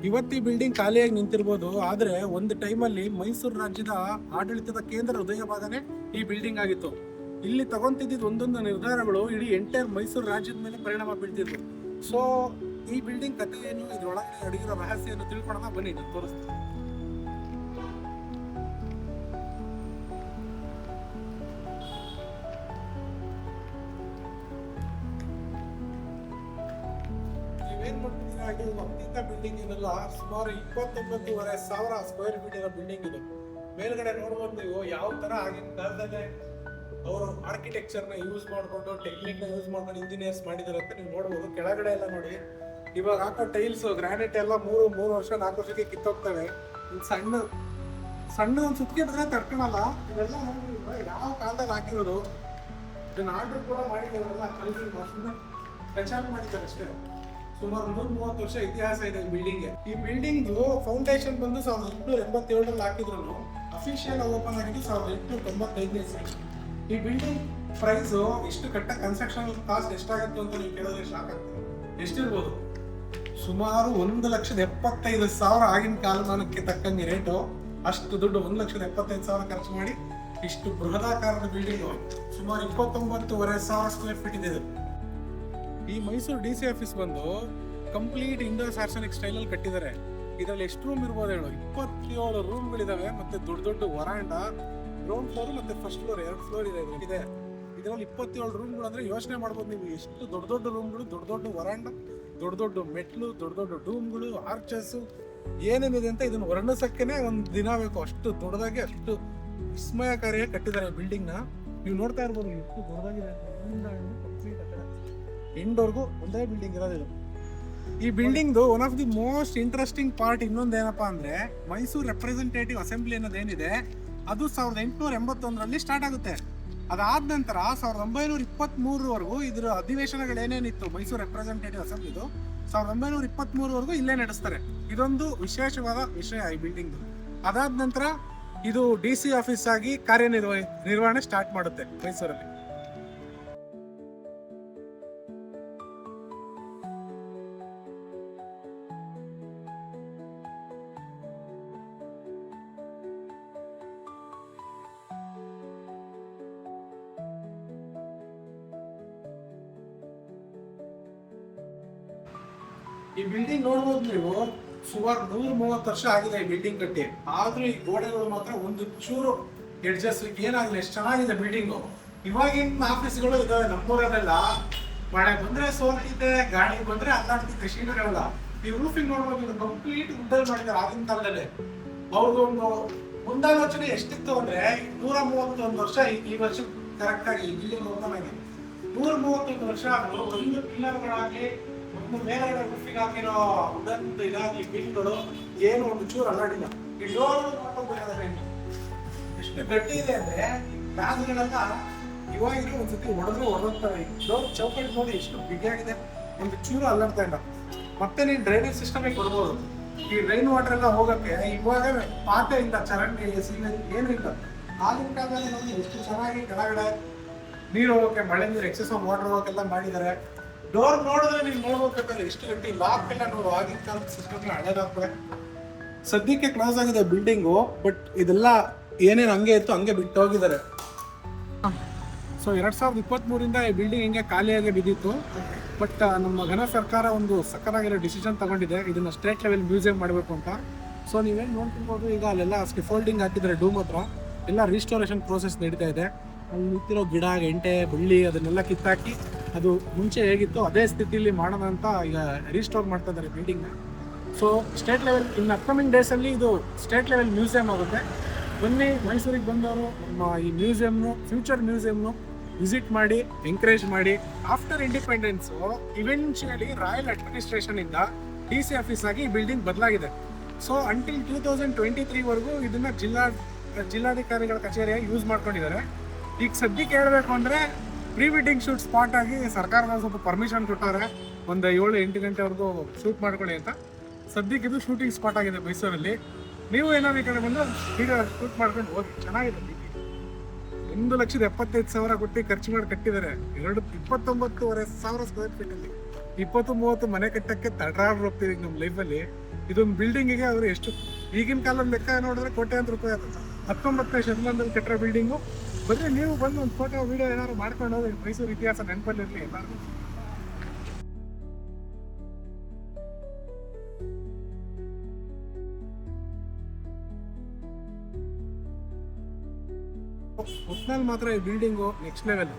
ಇವತ್ತಿ building ಖಾಲಿಯಾಗಿ ನಿಂತಿರ್ಬೋದು, ಆದ್ರೆ ಒಂದು ಟೈಮಲ್ಲಿ ಮೈಸೂರು ರಾಜ್ಯದ ಆಡಳಿತದ ಕೇಂದ್ರ ಹೃದಯ ಭಾಗನೇ ಈ ಬಿಲ್ಡಿಂಗ್ ಆಗಿತ್ತು. ಇಲ್ಲಿ ತಗೊಂತಿದ್ದ ಒಂದೊಂದು ನಿರ್ಧಾರಗಳು ಇಡೀ ಎಂಟೈರ್ ಮೈಸೂರು ರಾಜ್ಯದ ಮೇಲೆ ಪರಿಣಾಮ ಬೀಳ್ತಿದ್ವು. ಸೊ ಈ ಬಿಲ್ಡಿಂಗ್ ಕಥೆ ಏನು, ಇದ್ರೊಳಗೆ ಅಡಗಿರೋ ರಹಸ್ಯ ಏನು ತಿಳ್ಕೊಳ್ಳೋಣ ಬನ್ನಿ, ನಾನು ತೋರಿಸ್ತೀನಿ. ನೀವೇನ್ ಮಾಡ್ತಿದ್ದೀರಾ, ಇದು ಅತ್ಯಂತ ಬಿಲ್ಡಿಂಗ್ ಇದೆಲ್ಲ ಸುಮಾರು 29,500 ಸ್ಕ್ವೇರ್ ಫೀಟ್ ಇರೋ ಬಿಲ್ಡಿಂಗ್ ಇದು. ಮೇಲ್ಗಡೆ ನೋಡ್ಬೋದು ನೀವು ಯಾವ ತರ ಆಗಿನ ಕಾಲದಲ್ಲೇ ಅವರು ಆರ್ಕಿಟೆಕ್ಚರ್ನ ಯೂಸ್ ಮಾಡಿಕೊಂಡು ಟೆಕ್ನಿಕ್ನ ಯೂಸ್ ಮಾಡ್ಕೊಂಡು ಇಂಜಿನಿಯರ್ಸ್ ಮಾಡಿದಾರೆ ಅಂತ ನೀವು ನೋಡ್ಬೋದು. ಕೆಳಗಡೆ ಎಲ್ಲ ನೋಡಿ, ಇವಾಗ ಹಾಕೋ ಟೈಲ್ಸ್ ಗ್ರಾನೈಟ್ ಎಲ್ಲ 3 ವರ್ಷ 4 ವರ್ಷಕ್ಕೆ ಕಿತ್ತೋಗ್ತವೆ. ಸಣ್ಣ ಒಂದು ಸುತ್ತಿಗೆ ಬಂದ್ರೆ ತಡ್ಕೊಳಲ್ಲ. ಇವೆಲ್ಲ ನೋಡಿ ಯಾವ ಕಾಲದಲ್ಲಿ ಹಾಕಿರೋದು, ಇದನ್ನ ಆರ್ಡರ್ ಕೂಡ ಮಾಡಿದಾರಲ್ಲ, ಪ್ರಚಾರ ಮಾಡಿದ್ದಾರೆ ಅಷ್ಟೇ. ಸುಮಾರು 130 ವರ್ಷ ಇತಿಹಾಸ ಇದೆ ಈ ಬಿಲ್ಡಿಂಗ್ಗೆ. ಈ ಬಿಲ್ಡಿಂಗ್ ಫೌಂಡೇಶನ್ ಬಂದು 1887 ಹಾಕಿದ್ರು, ಅಫಿಷಿಯಲ್ ಓಪನ್ ಆಗಿದ್ದು 1895. ಈ ಬಿಲ್ಡಿಂಗ್ ಪ್ರೈಸ್ ಎಷ್ಟು ಕನ್ಸ್ಟ್ರಕ್ಷನ್ ಕಾಸ್ಟ್ ಎಷ್ಟಾಗಿತ್ತು ಅಂತ ನೀವು ಕೇಳಿದ್ರೆ ಶಾಕ್ ಆಗ್ತದೆ. ಎಷ್ಟಿರ್ಬೋದು? ಸುಮಾರು 1,75,000 ಆಗಿನ ಕಾಲಮಾನಕ್ಕೆ ತಕ್ಕಂಗೆ ರೇಟು. ಅಷ್ಟು ದುಡ್ಡು 1,75,000 ಖರ್ಚು ಮಾಡಿ ಇಷ್ಟು ಬೃಹದಾಕಾರದ ಬಿಲ್ಡಿಂಗ್ ಸುಮಾರು 29,500 ಸ್ಕ್ವೇರ್ ಫೀಟ್ ಇದೆ. ಈ ಮೈಸೂರು DC ಆಫೀಸ್ ಬಂದು ಕಂಪ್ಲೀಟ್ ಇಂಡೋ ಸಾರ್ಸನಿಕ್ ಸ್ಟೈಲ್ ಅಲ್ಲಿ ಕಟ್ಟಿದ್ದಾರೆ. ಇದರಲ್ಲಿ ಎಷ್ಟು ರೂಮ್ ಇರ್ಬೋದು ಹೇಳೋ? 27 ರೂಮ್ಗಳಿದಾವೆ. ಮತ್ತೆ ದೊಡ್ಡ ದೊಡ್ಡ ವರಾಂಡ, ಗ್ರೌಂಡ್ ಫ್ಲೋರ್ ಮತ್ತೆ ಫಸ್ಟ್ ಫ್ಲೋರ್ 2 ಫ್ಲೋರ್ ಇದೆ. ಇದರಲ್ಲಿ 27 ರೂಮ್ಗಳು ಅಂದ್ರೆ ಯೋಚನೆ ಮಾಡ್ಬೋದು ನೀವು, ಎಷ್ಟು ದೊಡ್ಡ ದೊಡ್ಡ ರೂಮ್ಗಳು, ದೊಡ್ಡ ದೊಡ್ಡ ವರಾಂಡ, ದೊಡ್ಡ ದೊಡ್ಡ ಮೆಟ್ಲು, ದೊಡ್ಡ ದೊಡ್ಡ ಡೂಮ್ಗಳು, ಆರ್ಚಸ್, ಏನೇನಿದೆ ಅಂತ ಇದನ್ನ ವರ್ಣಿಸಕ್ಕೇನೆ ಒಂದು ದಿನ ಬೇಕು. ಅಷ್ಟು ದೊಡ್ಡದಾಗಿ, ಅಷ್ಟು ವಿಸ್ಮಯಕಾರಿಯಾಗಿ ಕಟ್ಟಿದ್ದಾರೆ ಬಿಲ್ಡಿಂಗ್ ನ. ನೀವು ನೋಡ್ತಾ ಇರ್ಬೋದು ಎಷ್ಟು ದೊಡ್ಡದಾಗಿದೆ. ಎಂಡ್ವರೆಗೂ ಒಂದೇ ಬಿಲ್ಡಿಂಗ್ ಇರೋದಿಲ್ಲ. ಈ ಬಿಲ್ಡಿಂಗ್ದು one of the most interesting part ಇನ್ನೊಂದೇನಪ್ಪಾ ಅಂದ್ರೆ, ಮೈಸೂರು ರೆಪ್ರೆಸೆಂಟೇಟಿವ್ ಅಸೆಂಬ್ಲಿ ಅನ್ನೋದೇನಿದೆ ಅದು 1881ರಲ್ಲಿ ಸ್ಟಾರ್ಟ್ ಆಗುತ್ತೆ. ಅದಾದ ನಂತರ 1923ವರೆಗೂ ಇದರ ಅಧಿವೇಶನಗಳೇನೇನಿತ್ತು ಮೈಸೂರು ರೆಪ್ರೆಸೆಂಟೇಟಿವ್ ಅಸೆಂಬ್ಲಿದು 1923ವರೆಗೂ ಇಲ್ಲೇ ನಡೆಸ್ತಾರೆ. ಇದೊಂದು ವಿಶೇಷವಾದ ವಿಷಯ ಈ ಬಿಲ್ಡಿಂಗ್. ಅದಾದ ನಂತರ ಇದು DC ಆಫೀಸ್ ಆಗಿ ಕಾರ್ಯನಿರ್ವಹಣೆ ಸ್ಟಾರ್ಟ್ ಮಾಡುತ್ತೆ ಮೈಸೂರಲ್ಲಿ. ಈ ಬಿಲ್ಡಿಂಗ್ ನೋಡ್ಬೋದು ನೀವು, ಸುಮಾರು 130 ವರ್ಷ ಆಗಿದೆ ಈ ಬಿಲ್ಡಿಂಗ್ ಕಟ್ಟಿ. ಆದ್ರೂ ಈ ಗೋಡೆಗಳು ಮಾತ್ರ ಒಂದು ಚೂರು ಎಡ್ಜಸ್ ಏನಾಗಲಿ, ಎಷ್ಟು ಚೆನ್ನಾಗಿದೆ ಬಿಲ್ಡಿಂಗು. ಇವಾಗಿನ ಆಫೀಸ್ಗಳು ಇದಾವೆ ನಮ್ಮೂರಲ್ಲೆಲ್ಲ, ಮಳೆ ಬಂದ್ರೆ ಸೋಲ್ತಿದೆ, ಗಾಳಿ ಬಂದ್ರೆ ಅಲ್ಲಾಡ್ತಿದ್ದೆ ಶೀಟಗಳೆಲ್ಲ. ಈ ರೂಫಿಂಗ್ ನೋಡ್ಬೋದು, ಇದು ಕಂಪ್ಲೀಟ್ ವುಡ್ಡಲ್ಲಿ ಮಾಡಿದ್ದಾರೆ ಆಗಿನ ಕಾಲದಲ್ಲೇ. ಅವ್ರದ್ದೊಂದು ಮುಂದಾಲೋಚನೆ ಎಷ್ಟಿತ್ತು ಅಂದ್ರೆ 131 ವರ್ಷ ಈ ವರ್ಷ ಕರೆಕ್ಟ್ ಆಗಿ ಈ ಬಿಲ್ಡಿಂಗ್ ಓಪನ್ ಆಗಿದೆ. 131 ವರ್ಷ ಒಂದು ಪಿಲ್ಲರ್ಗಳಾಗಿ, ಒಂದು ಮೇಲ್ಗಡೆ ರೂಫಿಂಗ್ ಹಾಕಿರೋ ಉಡನ್ ಇದಾಗಿ ಬಿಲ್ಗಳು ಏನು ಒಂದು ಚೂರು ಅಲ್ಲಾಡಿಲ್ಲ. ಈ ಡೋರ್ ಎಷ್ಟು ಗಟ್ಟಿ ಇದೆ ಅಂದ್ರೆ ಬ್ಯಾಗ್ಗಳೆಲ್ಲ ಇವಾಗಿರೋ ಒಂದ್ಸತಿ ಹೊಡೆದ್ರೆ ಡೋರ್ ಚೌಕಟ್ಟು ನೋಡಿ ಎಷ್ಟು ಬಿಗಿಯಾಗಿದೆ, ಒಂದು ಚೂರು ಅಲ್ಲಾಡ್ತಾ ಇಲ್ಲ. ಮತ್ತೆ ನೀವು ಡ್ರೈನೇಜ್ ಸಿಸ್ಟಮ್ ಕೊಡ್ಬೋದು. ಈ ರೈನ್ ವಾಟರ್ ಎಲ್ಲ ಹೋಗಕ್ಕೆ ಇವಾಗ ಪಾತೆ ಇಲ್ಲ, ಚರಂಡಿ ಏನು ಇಲ್ಲ. ಆಗಿನ ಕಾಲದಲ್ಲಿ ನೋಡಿ ಎಷ್ಟು ಚೆನ್ನಾಗಿ ಕೆಳಗಡೆ ನೀರು ಹೋಗೋಕೆ, ಮಳೆ ನೀರು ಎಕ್ಸೆಸ್ ಆಫ್ ವಾಟರ್ ಹೋಗೋಕೆಲ್ಲ ಮಾಡಿದ್ದಾರೆ. ಡೋರ್ ನೋಡಿದ್ರೆ ನೀವು ನೋಡ್ಬೇಕಂದ್ರೆ ಎಷ್ಟು ಗಟ್ಟಿ ಲಾಕ್ ಎಲ್ಲ ನೋಡು, ಆಗಿನ ಕಾಲದ ಸಿಸ್ಟಮ್ ಹಳೆದಾಗ್ತದೆ. ಸದ್ಯಕ್ಕೆ ಕ್ಲೋಸ್ ಆಗಿದೆ ಬಿಲ್ಡಿಂಗು, ಬಟ್ ಇದೆಲ್ಲ ಏನೇನು ಹಂಗೆ ಇತ್ತು ಹಂಗೆ ಬಿಟ್ಟು ಹೋಗಿದ್ದಾರೆ. ಸೊ 2023ರಿಂದ ಈ ಬಿಲ್ಡಿಂಗ್ ಹಿಂಗೆ ಖಾಲಿಯಾಗಿ ಬಿದ್ದಿತ್ತು. ಬಟ್ ನಮ್ಮ ಘನ ಸರ್ಕಾರ ಒಂದು ಸಕ್ಕತ್ತಾಗಿರೋ ಡಿಸಿಷನ್ ತಗೊಂಡಿದೆ, ಇದನ್ನ ಸ್ಟೇಟ್ ಲೆವೆಲ್ ಮ್ಯೂಸಿಯಂ ಮಾಡಬೇಕು ಅಂತ. ಸೊ ನೀವೇನು ನೋಡ್ತಿರ್ಬೋದು, ಈಗ ಅಲ್ಲೆಲ್ಲ ಸ್ಕಿಫೋಲ್ಡಿಂಗ್ ಹಾಕಿದ್ದಾರೆ ಡೂಮ್ ಹತ್ರ, ಎಲ್ಲ ರಿಸ್ಟೋರೇಷನ್ ಪ್ರೋಸೆಸ್ ನಡೀತಾ ಇದೆ. ಅಲ್ಲಿ ನಿಂತಿರೋ ಗಿಡ, ಗೆಂಟೆ, ಬಳ್ಳಿ ಅದನ್ನೆಲ್ಲ ಕಿತ್ತಾಕಿ ಅದು ಮುಂಚೆ ಹೇಗಿತ್ತು ಅದೇ ಸ್ಥಿತಿಲಿ ಮಾಡೋಣ ಅಂತ ಈಗ ರೀಸ್ಟೋರ್ ಮಾಡ್ತಾ ಇದ್ದಾರೆ ಬಿಲ್ಡಿಂಗ್ನ. So state level in upcoming ಡೇಸಲ್ಲಿ ಇದು ಸ್ಟೇಟ್ ಲೆವೆಲ್ ಮ್ಯೂಸಿಯಂ ಆಗುತ್ತೆ. ಬನ್ನಿ, ಮೈಸೂರಿಗೆ ಬಂದವರು ನಮ್ಮ ಈ ಮ್ಯೂಸಿಯಮ್ನು, ಫ್ಯೂಚರ್ ಮ್ಯೂಸಿಯಮ್ನು ವಿಸಿಟ್ ಮಾಡಿ, ಎಂಕರೇಜ್ ಮಾಡಿ. After independence eventually royal administration ಇಂದ DC ಆಫೀಸ್ ಆಗಿ ಈ ಬಿಲ್ಡಿಂಗ್ ಬದಲಾಗಿದೆ. ಸೊ ಅಂಟಿಲ್ 2023ವರೆಗೂ ಇದನ್ನ ಜಿಲ್ಲಾಧಿಕಾರಿಗಳ ಕಚೇರಿಯಾಗಿ ಯೂಸ್ ಮಾಡ್ಕೊಂಡಿದ್ದಾರೆ. ಈಗ ಸದ್ಯಕ್ಕೆ ಹೇಳಬೇಕು ಅಂದರೆ ಪ್ರೀ ವೆಡ್ಡಿಂಗ್ ಶೂಟ್ ಸ್ಪಾಟ್ ಆಗಿ ಸರ್ಕಾರದಲ್ಲಿ ಸ್ವಲ್ಪ ಪರ್ಮಿಷನ್ ಕೊಟ್ಟವ್ರೆ, ಒಂದು 7-8 ಗಂಟೆವರೆಗೂ ಶೂಟ್ ಮಾಡ್ಕೊಳ್ಳಿ ಅಂತ. ಸದ್ಯಕ್ಕೆ ಇದು ಶೂಟಿಂಗ್ ಸ್ಪಾಟ್ ಆಗಿದೆ ಮೈಸೂರಲ್ಲಿ. ನೀವು ಏನಾದ್ರು ಈ ಕಡೆ ಬಂದು ವಿಡಿಯೋ ಶೂಟ್ ಮಾಡ್ಕೊಂಡು ಹೋಗಿ, ಚೆನ್ನಾಗಿದೆ. 1,75,000 ಕೊಟ್ಟು ಖರ್ಚು ಮಾಡಿ ಕಟ್ಟಿದ್ದಾರೆ. 29,500 ಸ್ಕ್ವೇರ್ ಫೀಟ್ ಅಲ್ಲಿ. 20-30 ಮನೆ ಕಟ್ಟಕ್ಕೆ ತಡರಾಡ್ ಹೋಗ್ತೀವಿ ನಮ್ಮ ಲೈಫಲ್ಲಿ. ಇದೊಂದು ಬಿಲ್ಡಿಂಗಿಗೆ ಅವರು ಎಷ್ಟು ಈಗಿನ ಕಾಲದ ಲೆಕ್ಕ ನೋಡಿದ್ರೆ ಕೋಟ್ಯಾಂತರ ರೂಪಾಯಿ ಆಗ್ತದೆ. 19ನೇ ಶತಮಾನದಲ್ಲಿ ಕಟ್ಟಿರೋ ಬಿಲ್ಡಿಂಗು. ಬರೀ ನೀವು ಬಂದು ಒಂದು ಫೋಟೋ ವಿಡಿಯೋ ಏನಾದ್ರು ಮಾಡ್ಕೊಂಡು ಹೋದ್ರೆ ಮೈಸೂರು ಇತಿಹಾಸ ನೆನಪಲ್ಲಿರಲಿ ಎಲ್ಲರಿಗೂ. ಒಟ್ನಲ್ಲಿ ಮಾತ್ರ ಈ ಬಿಲ್ಡಿಂಗು ನೆಕ್ಸ್ಟ್ ಲೆವೆಲ್.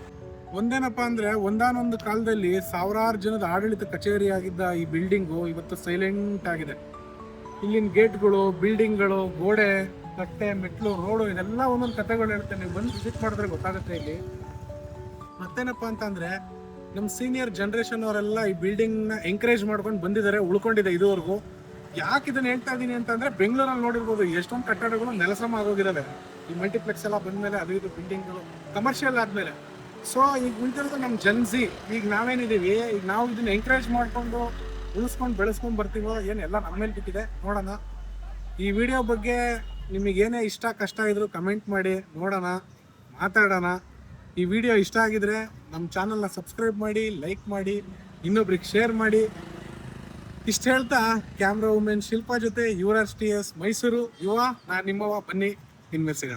ಒಂದೇನಪ್ಪ ಅಂದ್ರೆ ಒಂದಾನೊಂದು ಕಾಲದಲ್ಲಿ ಸಾವಿರಾರು ಜನದ ಆಡಳಿತ ಕಚೇರಿ ಆಗಿದ್ದ ಈ ಬಿಲ್ಡಿಂಗು ಇವತ್ತು ಸೈಲೆಂಟ್ ಆಗಿದೆ. ಇಲ್ಲಿನ ಗೇಟ್ಗಳು, ಬಿಲ್ಡಿಂಗ್ಗಳು, ಗೋಡೆ, ಕಟ್ಟೆ, ಮೆಟ್ಲು, ರೋಡು ಇದೆಲ್ಲ ಒಂದೊಂದು ಕಥೆಗಳು ಹೇಳ್ತೆ. ನೀವು ಬಂದು ವಿಸಿಟ್ ಮಾಡಿದ್ರೆ ಗೊತ್ತಾಗುತ್ತೆ ಇಲ್ಲಿ. ಮತ್ತೇನಪ್ಪ ಅಂತಂದ್ರೆ ನಮ್ಮ ಸೀನಿಯರ್ ಜನರೇಷನ್ ಅವರೆಲ್ಲ ಈ ಬಿಲ್ಡಿಂಗ್ನ ಎಂಕರೇಜ್ ಮಾಡ್ಕೊಂಡು ಬಂದಿದ್ದಾರೆ, ಉಳ್ಕೊಂಡಿದೆ ಇದುವರೆಗೂ. ಯಾಕೆ ಇದನ್ನ ಹೇಳ್ತಾ ಇದ್ದೀನಿ ಅಂತಂದ್ರೆ ಬೆಂಗಳೂರಲ್ಲಿ ನೋಡಿರ್ಬೋದು ಎಷ್ಟೊಂದು ಕಟ್ಟಡಗಳು ನೆಲಸಮ ಆಗೋಗಿದ್ದಾವೆ. ಈ ಮಲ್ಟಿಪ್ಲೆಕ್ಸ್ ಎಲ್ಲ ಬಂದ್ಮೇಲೆ ಅದು ಇದು ಬಿಲ್ಡಿಂಗ್ಗಳು ಕಮರ್ಷಿಯಲ್ ಆದ್ಮೇಲೆ. ಸೊ ಈಗ ಉಳಿದಿರೋದು ನಮ್ಮ ಜನ್ಸಿ. ಈಗ ನಾವೇನಿದ್ದೀವಿ, ಈಗ ನಾವು ಇದನ್ನ ಎಂಕರೇಜ್ ಮಾಡ್ಕೊಂಡು ಉಳಿಸ್ಕೊಂಡು ಬೆಳೆಸ್ಕೊಂಡು ಬರ್ತೀವೋ ಏನು ಎಲ್ಲ ನಮ್ಮ ಮೇಲೆ ಬಿಟ್ಟಿದೆ, ನೋಡೋಣ. ಈ ವಿಡಿಯೋ ಬಗ್ಗೆ ನಿಮಗೇನೇ ಇಷ್ಟ ಕಷ್ಟ ಇದ್ರು ಕಮೆಂಟ್ ಮಾಡಿ, ನೋಡೋಣ, ಮಾತಾಡೋಣ. ಈ ವಿಡಿಯೋ ಇಷ್ಟ ಆಗಿದ್ರೆ ನಮ್ಮ ಚಾನಲ್ನ ಸಬ್ಸ್ಕ್ರೈಬ್ ಮಾಡಿ, ಲೈಕ್ ಮಾಡಿ, ಇನ್ನೊಬ್ರಿಗೆ ಶೇರ್ ಮಾಡಿ. ಇಷ್ಟು ಹೇಳ್ತಾ ಕ್ಯಾಮ್ರಾ ವುಮೆನ್ ಶಿಲ್ಪಾ ಜೊತೆ ಯುವರಾಜ್ TS ಮೈಸೂರು ಯುವ, ನಾನು ನಿಮ್ಮವ. ಬನ್ನಿ ಇನ್ವೆಸ್ಟಿಗೋಣ.